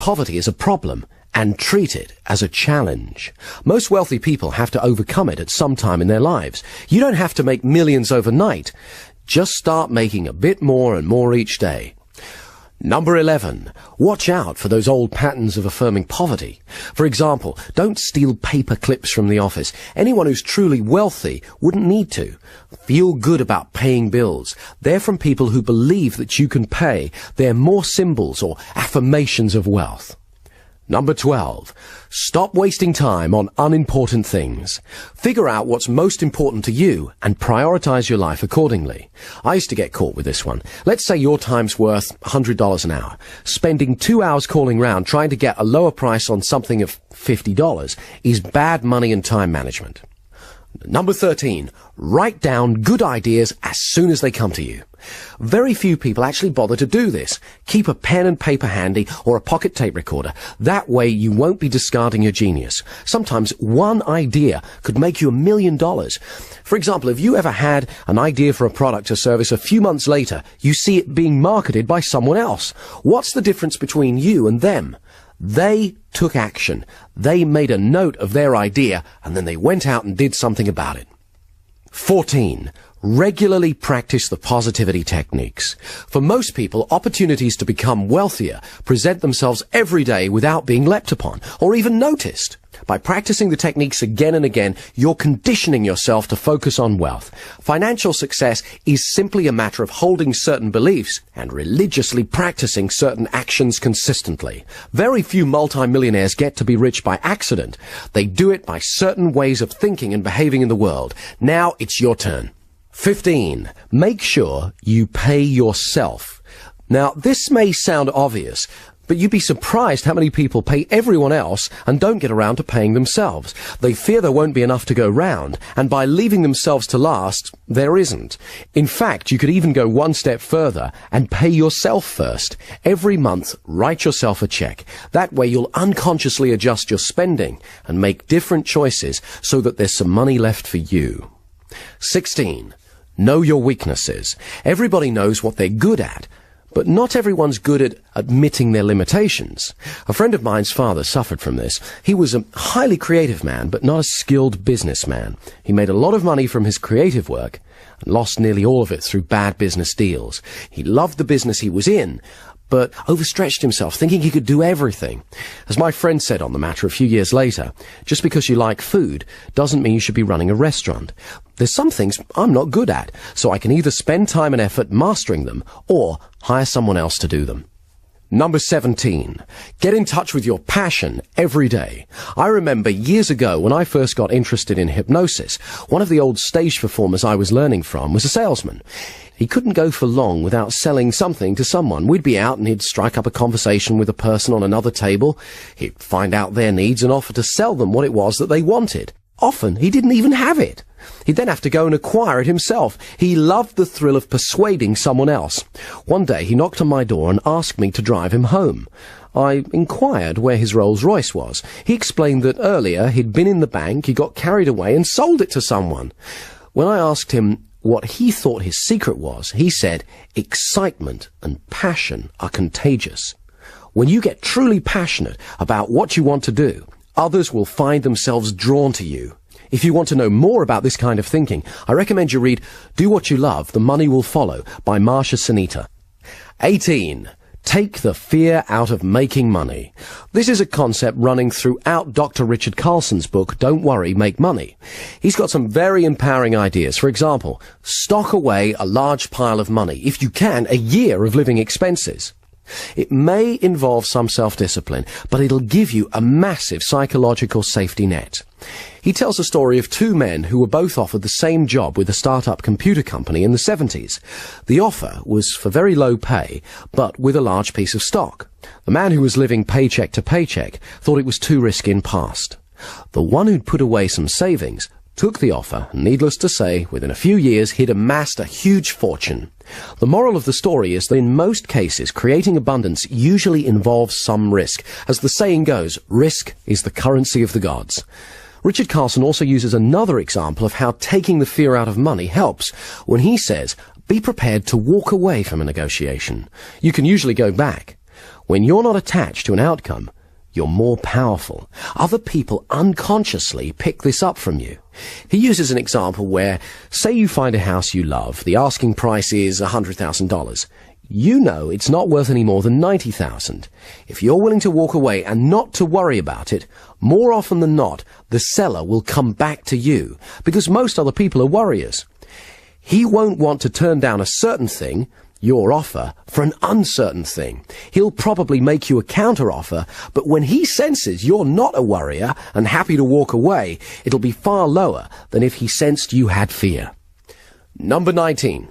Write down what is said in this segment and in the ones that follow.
poverty as a problem and treat it as a challenge. Most wealthy people have to overcome it at some time in their lives. You don't have to make millions overnight. Just start making a bit more and more each day. Number 11. Watch out for those old patterns of affirming poverty. For example, don't steal paper clips from the office. Anyone who's truly wealthy wouldn't need to. Feel good about paying bills. They're from people who believe that you can pay. They're more symbols or affirmations of wealth. Number 12. Stop wasting time on unimportant things. Figure out what's most important to you and prioritize your life accordingly. I used to get caught with this one. Let's say your time's worth $100 an hour. Spending 2 hours calling round trying to get a lower price on something of $50 is bad money and time management. Number 13. Write down good ideas as soon as they come to you. Very few people actually bother to do this. Keep a pen and paper handy or a pocket tape recorder. That way you won't be discarding your genius. Sometimes one idea could make you $1 million. For example, if you ever had an idea for a product or service, a few months later you see it being marketed by someone else. What's the difference between you and them? They took action. They made a note of their idea and then they went out and did something about it. 14. Regularly practice the positivity techniques. For most people, opportunities to become wealthier present themselves every day without being leapt upon or even noticed. By practicing the techniques again and again, you're conditioning yourself to focus on wealth. Financial success is simply a matter of holding certain beliefs and religiously practicing certain actions consistently. Very few multimillionaires get to be rich by accident. They do it by certain ways of thinking and behaving in the world. Now it's your turn. 15. Make sure you pay yourself. Now, this may sound obvious, but you'd be surprised how many people pay everyone else and don't get around to paying themselves. They fear there won't be enough to go round, and by leaving themselves to last, there isn't. In fact, you could even go one step further and pay yourself first. Every month, write yourself a check. That way you'll unconsciously adjust your spending and make different choices so that there's some money left for you. 16. Know your weaknesses. Everybody knows what they're good at, but not everyone's good at admitting their limitations. A friend of mine's father suffered from this. He was a highly creative man, but not a skilled businessman. He made a lot of money from his creative work and lost nearly all of it through bad business deals. He loved the business he was in, but overstretched himself, thinking he could do everything. As my friend said on the matter a few years later, just because you like food doesn't mean you should be running a restaurant. There's some things I'm not good at, so I can either spend time and effort mastering them or hire someone else to do them. Number 17. Get in touch with your passion every day. I remember years ago when I first got interested in hypnosis, one of the old stage performers I was learning from was a salesman. He couldn't go for long without selling something to someone. We'd be out and he'd strike up a conversation with a person on another table. He'd find out their needs and offer to sell them what it was that they wanted. Often he didn't even have it. He'd then have to go and acquire it himself. He loved the thrill of persuading someone else. One day he knocked on my door and asked me to drive him home. I inquired where his Rolls-Royce was. He explained that earlier he'd been in the bank, he got carried away and sold it to someone. When I asked him what he thought his secret was, he said, excitement and passion are contagious. When you get truly passionate about what you want to do, others will find themselves drawn to you. If you want to know more about this kind of thinking, I recommend you read Do What You Love, The Money Will Follow by Marsha Sunita. 18. Take the fear out of making money. This is a concept running throughout Dr. Richard Carlson's book, Don't Worry, Make Money. He's got some very empowering ideas. For example, stock away a large pile of money, if you can, a year of living expenses. It may involve some self-discipline, but it'll give you a massive psychological safety net. He tells a story of two men who were both offered the same job with a startup computer company in the 70s. The offer was for very low pay, but with a large piece of stock. The man who was living paycheck to paycheck thought it was too risky and passed. The one who'd put away some savings took the offer, and needless to say, within a few years he'd amassed a huge fortune. The moral of the story is that in most cases, creating abundance usually involves some risk. As the saying goes, risk is the currency of the gods. Richard Carlson also uses another example of how taking the fear out of money helps when he says, be prepared to walk away from a negotiation. You can usually go back. When you're not attached to an outcome, you're more powerful. Other people unconsciously pick this up from you. He uses an example where, say you find a house you love, the asking price is $100,000. You know it's not worth any more than $90,000. If you're willing to walk away and not to worry about it, more often than not, the seller will come back to you, because most other people are worriers. He won't want to turn down a certain thing, your offer, for an uncertain thing. He'll probably make you a counter-offer, but when he senses you're not a worrier and happy to walk away, it'll be far lower than if he sensed you had fear. Number 19.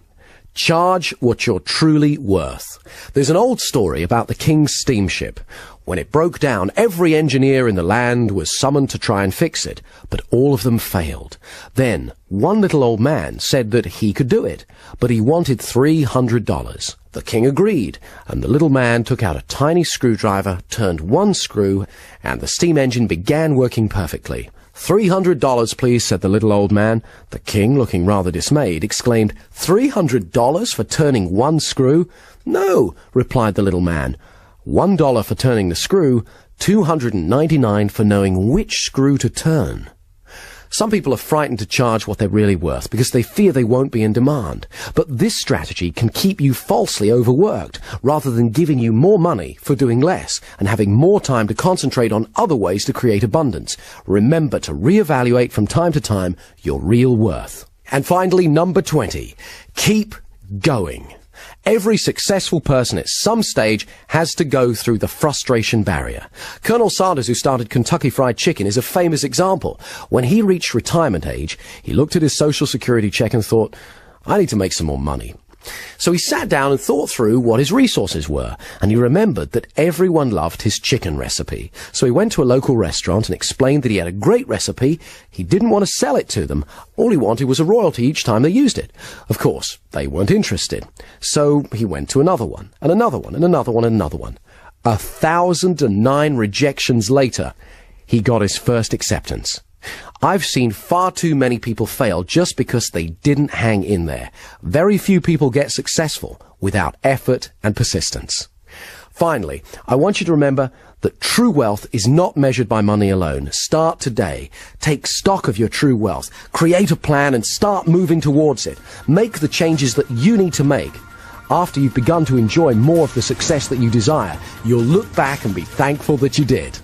Charge what you're truly worth. There's an old story about the king's steamship. When it broke down, every engineer in the land was summoned to try and fix it, but all of them failed. Then, one little old man said that he could do it, but he wanted $300. The king agreed, and the little man took out a tiny screwdriver, turned one screw, and the steam engine began working perfectly. $300, please, said the little old man. The king, looking rather dismayed, exclaimed, $300 for turning one screw? No, replied the little man. $1 for turning the screw, $299 for knowing which screw to turn. Some people are frightened to charge what they're really worth because they fear they won't be in demand. But this strategy can keep you falsely overworked rather than giving you more money for doing less and having more time to concentrate on other ways to create abundance. Remember to reevaluate from time to time your real worth. And finally, number 20, keep going. Every successful person at some stage has to go through the frustration barrier. Colonel Sanders, who started Kentucky Fried Chicken, is a famous example. When he reached retirement age, he looked at his Social Security check and thought, I need to make some more money. So he sat down and thought through what his resources were, and he remembered that everyone loved his chicken recipe. So he went to a local restaurant and explained that he had a great recipe. He didn't want to sell it to them. All he wanted was a royalty each time they used it. Of course, they weren't interested. So he went to another one, and another one, and another one, and another one. 1,009 rejections later, he got his first acceptance. I've seen far too many people fail just because they didn't hang in there. Very few people get successful without effort and persistence. Finally, I want you to remember that true wealth is not measured by money alone. Start today. Take stock of your true wealth. Create a plan and start moving towards it. Make the changes that you need to make. After you've begun to enjoy more of the success that you desire, you'll look back and be thankful that you did.